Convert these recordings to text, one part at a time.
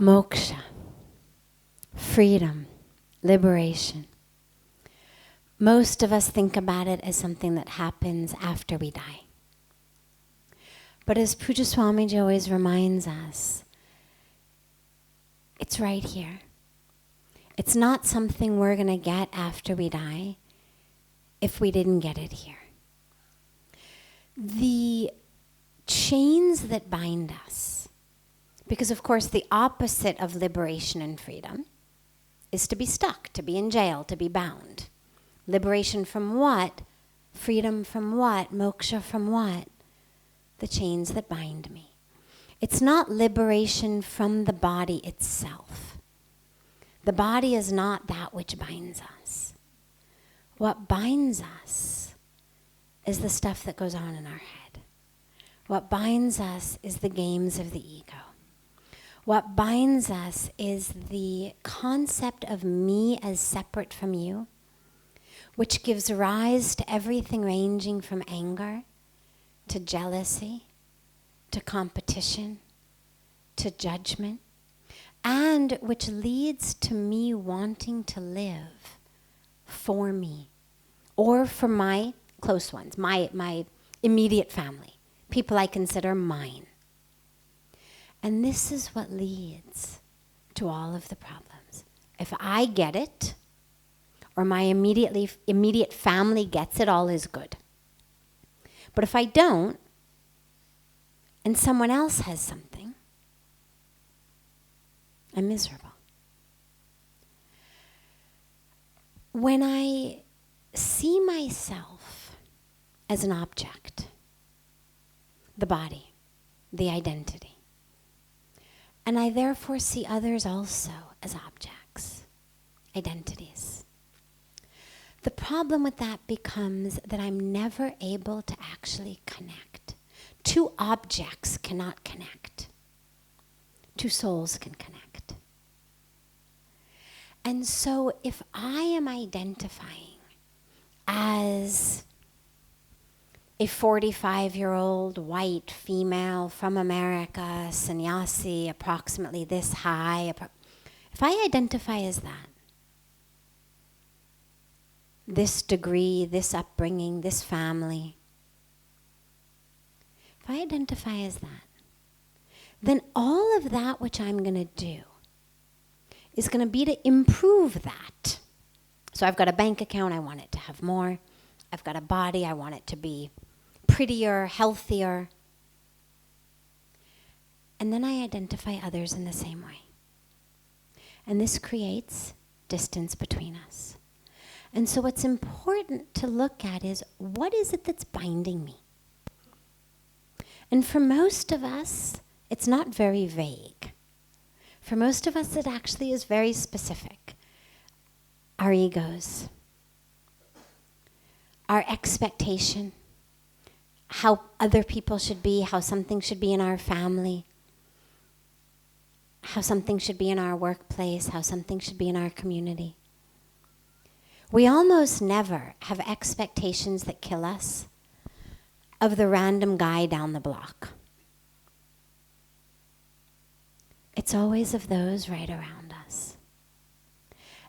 Moksha, freedom, liberation. Most of us think about it as something that happens after we die. But as Pujya Swamiji always reminds us, it's right here. It's not something we're going to get after we die if we didn't get it here. The chains that bind us, because of course the opposite of liberation and freedom is to be stuck, to be in jail, to be bound. Liberation from what? Freedom from what? Moksha from what? The chains that bind me. It's not liberation from the body itself. The body is not that which binds us. What binds us is the stuff that goes on in our head. What binds us is the games of the ego. What binds us is the concept of me as separate from you, which gives rise to everything ranging from anger to jealousy, to competition, to judgment, and which leads to me wanting to live for me or for my close ones, my immediate family, people I consider mine. And this is what leads to all of the problems. If I get it, or my immediate family gets it, all is good. But if I don't, and someone else has something, I'm miserable. When I see myself as an object, the body, the identity, and I therefore see others also as objects, identities, the problem with that becomes that I'm never able to actually connect. Two objects cannot connect. Two souls can connect. And so if I am identifying as a 45-year-old white female from America, sannyasi, approximately this high, if I identify as that, this degree, this upbringing, this family, if I identify as that, then all of that which I'm going to do is going to be to improve that. So I've got a bank account, I want it to have more. I've got a body, I want it to be prettier, healthier. And then I identify others in the same way. And this creates distance between us. And so what's important to look at is, what is it that's binding me? And for most of us, it's not very vague. For most of us, it actually is very specific. Our egos, our expectation, how other people should be, how something should be in our family, how something should be in our workplace, how something should be in our community. We almost never have expectations that kill us of the random guy down the block. It's always of those right around us.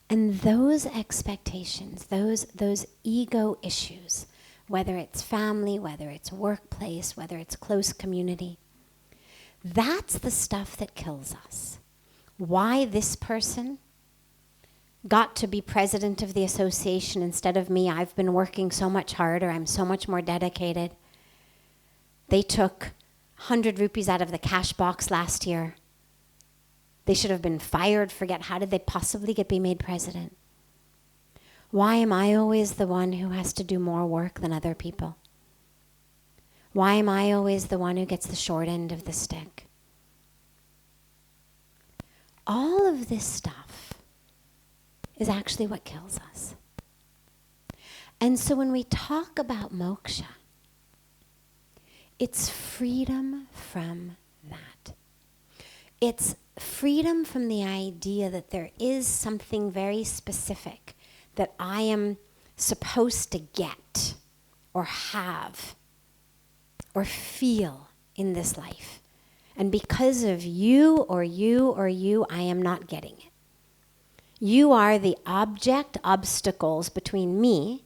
And those expectations, those ego issues, whether it's family, whether it's workplace, whether it's close community, that's the stuff that kills us. Why this person got to be president of the association instead of me. I've been working so much harder. I'm so much more dedicated. They took 100 rupees out of the cash box last year. They should have been fired. Forget, how did they possibly be made president? Why am I always the one who has to do more work than other people? Why am I always the one who gets the short end of the stick? All of this stuff is actually what kills us. And so when we talk about moksha, it's freedom from that. It's freedom from the idea that there is something very specific that I am supposed to get or have or feel in this life. And because of you or you or you, I am not getting it. You are the obstacles between me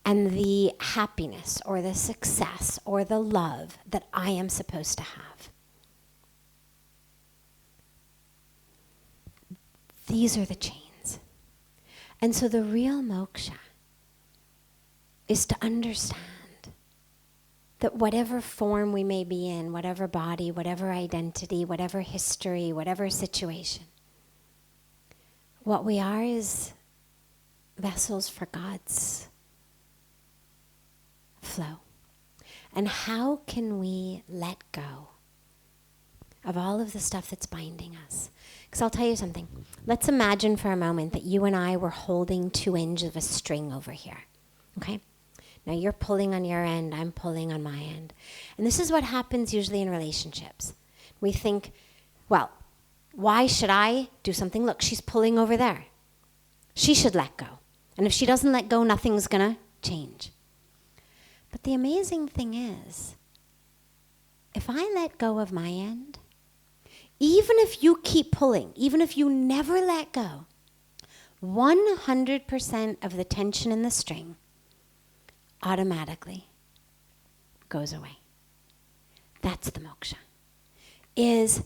and the happiness or the success or the love that I am supposed to have. These are the chains. And so the real moksha is to understand that whatever form we may be in, whatever body, whatever identity, whatever history, whatever situation, what we are is vessels for God's flow. And how can we let go of all of the stuff that's binding us? Because I'll tell you something. Let's imagine for a moment that you and I were holding 2 ends of a string over here. Okay? Now you're pulling on your end, I'm pulling on my end. And this is what happens usually in relationships. We think, well, why should I do something? Look, she's pulling over there. She should let go. And if she doesn't let go, nothing's going to change. But the amazing thing is, if I let go of my end, even if you keep pulling, even if you never let go, 100% of the tension in the string automatically goes away. That's the moksha. Is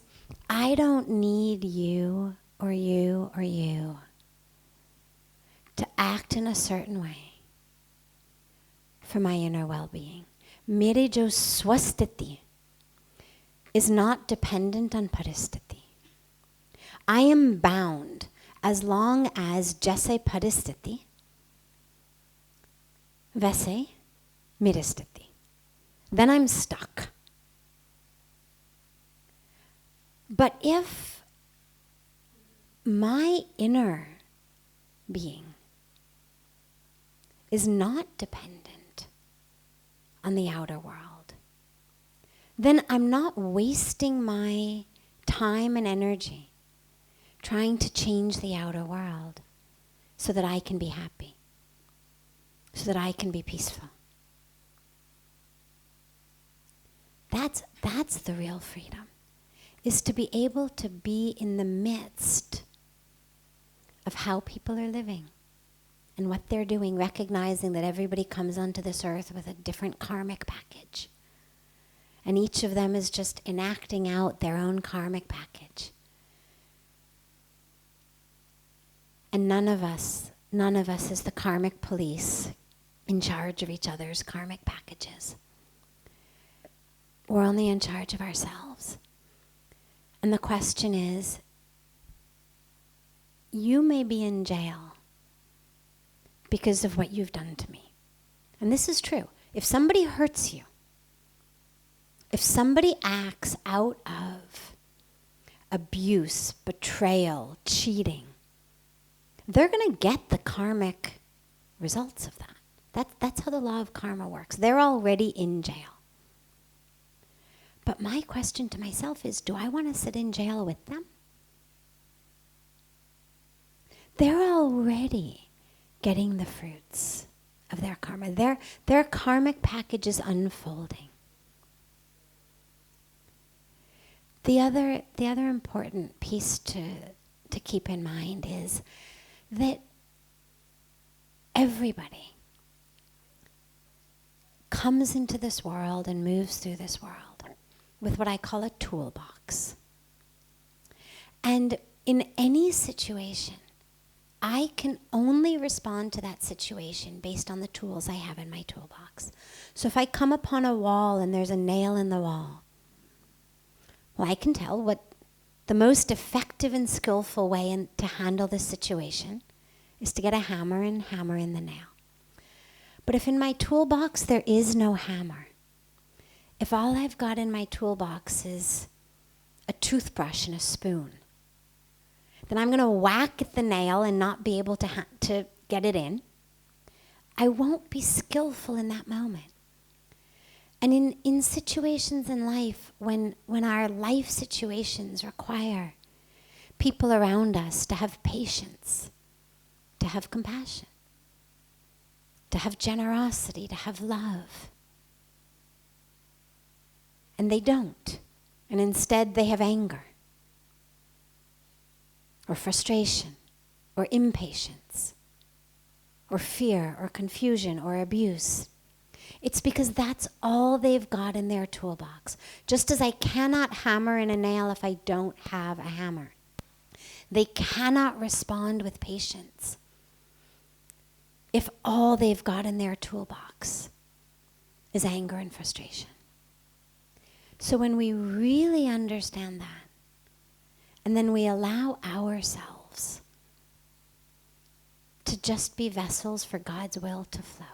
I don't need you or you or you to act in a certain way for my inner well-being. Mere jo swastiti is not dependent on paristiti. I am bound as long as jaise paristiti, vaise miristiti. Then I'm stuck. But if my inner being is not dependent on the outer world, then I'm not wasting my time and energy trying to change the outer world so that I can be happy, so that I can be peaceful. That's the real freedom, is to be able to be in the midst of how people are living and what they're doing, recognizing that everybody comes onto this earth with a different karmic package. And each of them is just enacting out their own karmic package. And none of us is the karmic police in charge of each other's karmic packages. We're only in charge of ourselves. And the question is, you may be in jail because of what you've done to me. And this is true. If somebody hurts you, if somebody acts out of abuse, betrayal, cheating, they're going to get the karmic results of that. That's how the law of karma works. They're already in jail. But my question to myself is, do I want to sit in jail with them? They're already getting the fruits of their karma. Their karmic package is unfolding. The other important piece to keep in mind is that everybody comes into this world and moves through this world with what I call a toolbox. And in any situation, I can only respond to that situation based on the tools I have in my toolbox. So if I come upon a wall and there's a nail in the wall, well, I can tell what the most effective and skillful way to handle this situation is to get a hammer and hammer in the nail. But if in my toolbox there is no hammer, if all I've got in my toolbox is a toothbrush and a spoon, then I'm going to whack at the nail and not be able to get it in. I won't be skillful in that moment. And in situations in life, when our life situations require people around us to have patience, to have compassion, to have generosity, to have love, and they don't. And instead they have anger or frustration or impatience or fear or confusion or abuse. It's because that's all they've got in their toolbox. Just as I cannot hammer in a nail if I don't have a hammer. They cannot respond with patience if all they've got in their toolbox is anger and frustration. So when we really understand that, and then we allow ourselves to just be vessels for God's will to flow,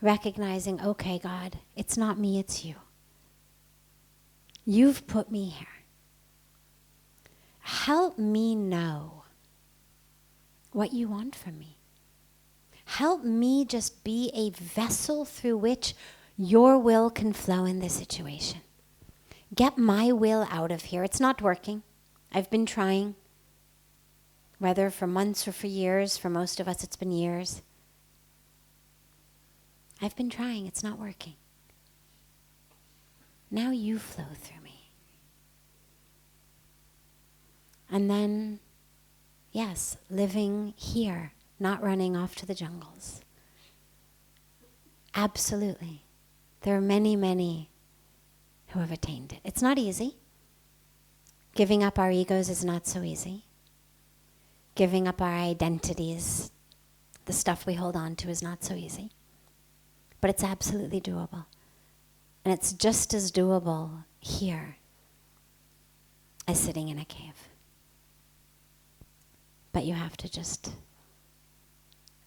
recognizing, okay, God, it's not me, it's you. You've put me here. Help me know what you want from me. Help me just be a vessel through which your will can flow in this situation. Get my will out of here. It's not working. I've been trying, whether for months or for years. For most of us, it's been years. I've been trying. It's not working. Now you flow through me. And then, yes, living here, not running off to the jungles. Absolutely. There are many, many who have attained it. It's not easy. Giving up our egos is not so easy. Giving up our identities, the stuff we hold on to, is not so easy. But it's absolutely doable. And it's just as doable here as sitting in a cave. But you have to just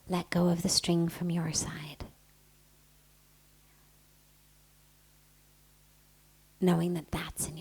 let go of the string from your side, knowing that that's in